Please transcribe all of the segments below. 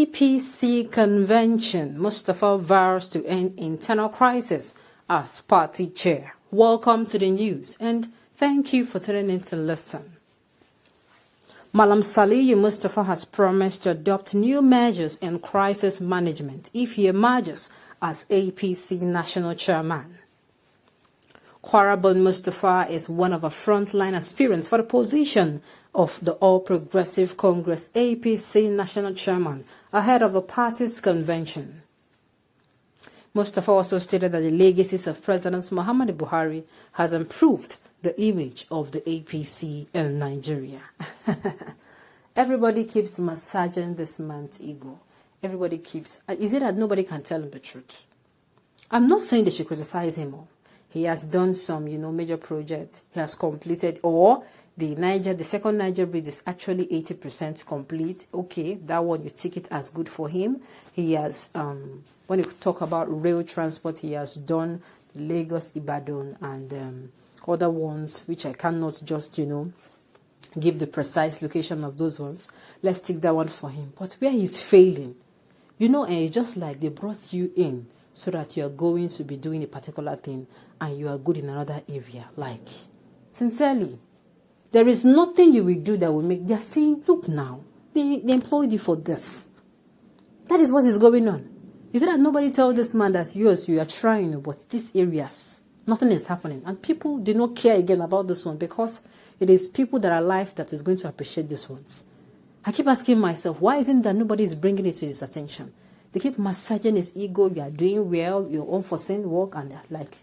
APC convention, Mustafa vows to end internal crisis as party chair. Welcome to the news and thank you for tuning in to listen. Malam Saliu Mustafa has promised to adopt new measures in crisis management if he emerges as APC national chairman. Kwarabon Mustafa is one of the frontline aspirants for the position of the All Progressive Congress APC national chairman ahead of the party's convention. Mustafa also stated that the legacies of President Muhammad Buhari has improved the image of the APC in Nigeria. Everybody keeps massaging this man's ego. Everybody keeps... Is it that nobody can tell him the truth? I'm not saying they should criticize him all. He has done some, major projects. He has completed, or the second Niger bridge is actually 80% complete. Okay, that one you take it as good for him. He has, when you talk about rail transport, he has done Lagos, Ibadan, and other ones, which I cannot just, give the precise location of those ones. Let's take that one for him. But where he's failing, and just like they brought you in so that you are going to be doing a particular thing and you are good in another area. Like, sincerely, there is nothing you will do that will make... They're saying, look now, they employed you for this. That is what is going on. Is it that nobody told this man that, yes, you are trying, but these areas, nothing is happening. And people do not care again about this one because it is people that are alive that is going to appreciate these ones. I keep asking myself, why isn't that nobody is bringing it to his attention? They keep massaging his ego. You are doing well, your unforeseen work, and they're like,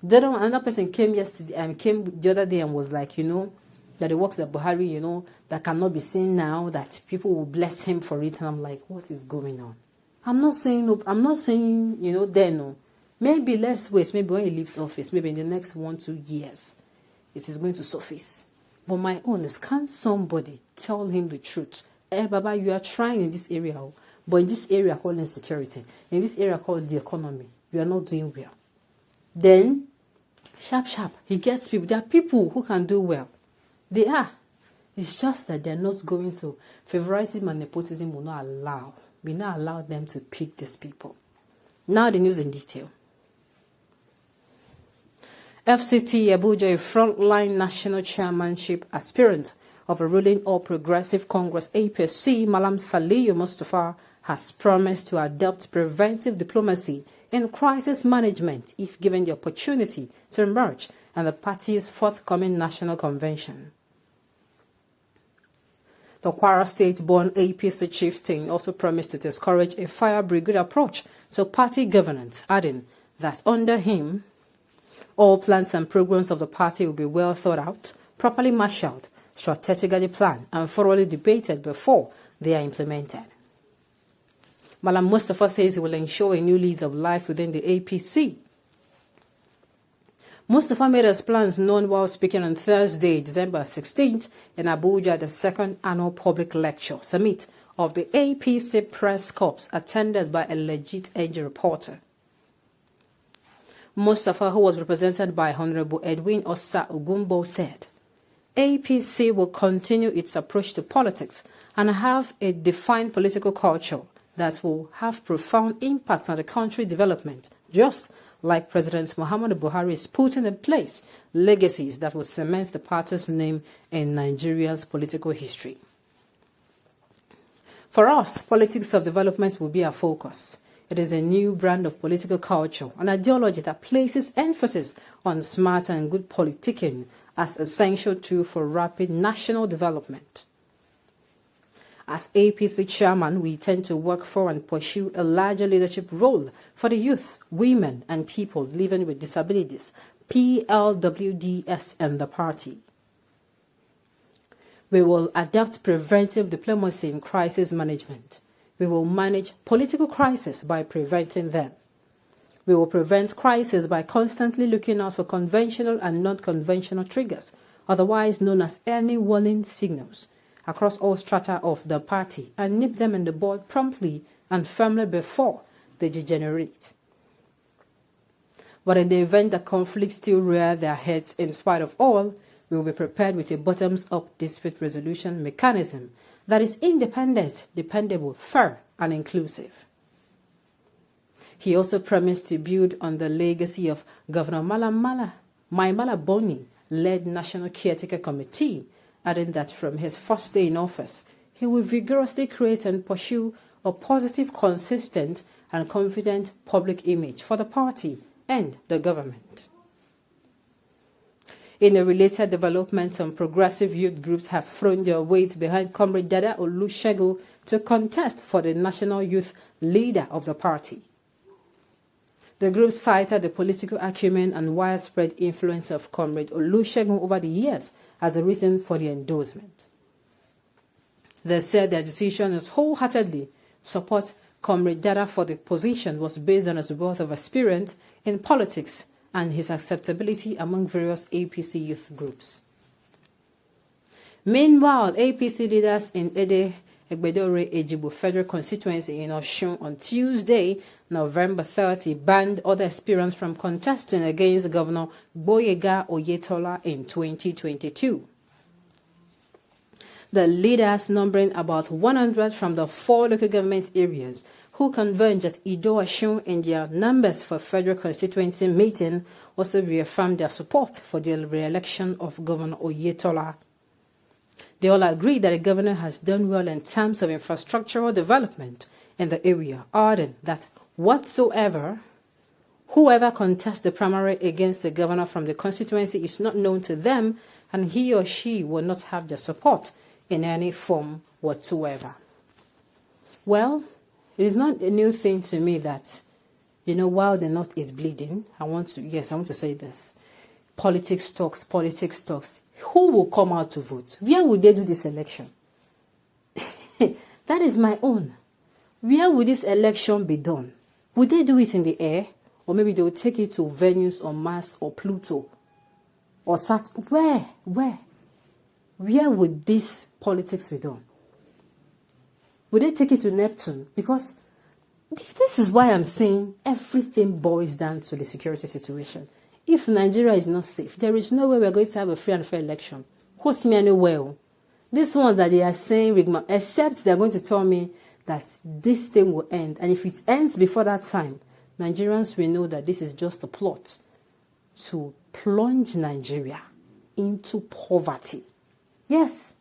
another person came yesterday, came the other day and was like, that the works of Buhari, that cannot be seen now, that people will bless him for it. And I'm like, what is going on? I'm not saying, no. Maybe let's wait. Maybe when he leaves office, maybe in the next 1-2 years, it is going to surface. But my own is, can somebody tell him the truth? Baba, you are trying in this area, but in this area called insecurity, in this area called the economy, you are not doing well. Then, sharp, he gets people. There are people who can do well. They are. It's just that they're not going to. Favoritism and nepotism will not allow. We not allow them to pick these people. Now the news in detail. FCT Abuja, a frontline national chairmanship aspirant of a ruling All Progressive Congress APC, Malam Saliu Mustafa, has promised to adopt preventive diplomacy in crisis management if given the opportunity to emerge in the party's forthcoming national convention. The Kwara State-born APC chieftain also promised to discourage a fire brigade approach to party governance, adding that under him, all plans and programs of the party will be well thought out, properly marshaled, strategically planned, and thoroughly debated before they are implemented. Malam Mustafa says he will ensure a new lease of life within the APC. Mustafa made his plans known while speaking on Thursday, December 16th, in Abuja at the second annual public lecture summit of the APC Press Corps, attended by a legit angel reporter. Mustafa, who was represented by Honorable Edwin Osa Ugumbo, said, APC will continue its approach to politics and have a defined political culture that will have profound impacts on the country's development, just like President Muhammad Buhari is putting in place legacies that will cement the party's name in Nigeria's political history. For us, politics of development will be our focus. It is a new brand of political culture, an ideology that places emphasis on smart and good politicking as essential tool for rapid national development. As APC chairman, we intend to work for and pursue a larger leadership role for the youth, women, and people living with disabilities, PLWDS, and the party. We will adopt preventive diplomacy in crisis management. We will manage political crises by preventing them. We will prevent crises by constantly looking out for conventional and non-conventional triggers, otherwise known as early warning signals, across all strata of the party, and nip them in the bud promptly and firmly before they degenerate. But in the event that conflicts still rear their heads in spite of all, we will be prepared with a bottoms-up dispute resolution mechanism that is independent, dependable, fair, and inclusive. He also promised to build on the legacy of Governor Maimala Boni led National Caretaker Committee, adding that from his first day in office, he will vigorously create and pursue a positive, consistent, and confident public image for the party and the government. In a related development, some progressive youth groups have thrown their weight behind Comrade Dada Olusegun to contest for the national youth leader of the party. The group cited the political acumen and widespread influence of Comrade Olusegun over the years as a reason for the endorsement. They said their decision is wholeheartedly support Comrade Dada for the position was based on his wealth of experience in politics and his acceptability among various APC youth groups. Meanwhile, APC leaders in Ede, Egbedore, Ejibo Federal Constituency in Osun on Tuesday, November 30, banned other aspirants from contesting against Governor Gboyega Oyetola in 2022. The leaders, numbering about 100 from the 4 local government areas, who converged at Ido Osun in their numbers for federal constituency meeting, also reaffirmed their support for the re-election of Governor Oyetola. They all agree that the governor has done well in terms of infrastructural development in the area, adding that whoever contests the primary against the governor from the constituency is not known to them, and he or she will not have their support in any form whatsoever. Well, it is not a new thing to me that, while the North is bleeding, I want to say this. Politics talks. Who will come out to vote? Where will they do this election? That is my own. Where will this election be done? Would they do it in the air? Or maybe they will take it to Venus or Mars or Pluto? Or Saturn? Where? Where would this politics be done? Would they take it to Neptune? Because this is why I'm saying everything boils down to the security situation. If Nigeria is not safe, there is no way we're going to have a free and fair election. Quote me anywhere. This one that they are saying, except they're going to tell me that this thing will end. And if it ends before that time, Nigerians will know that this is just a plot to plunge Nigeria into poverty. Yes,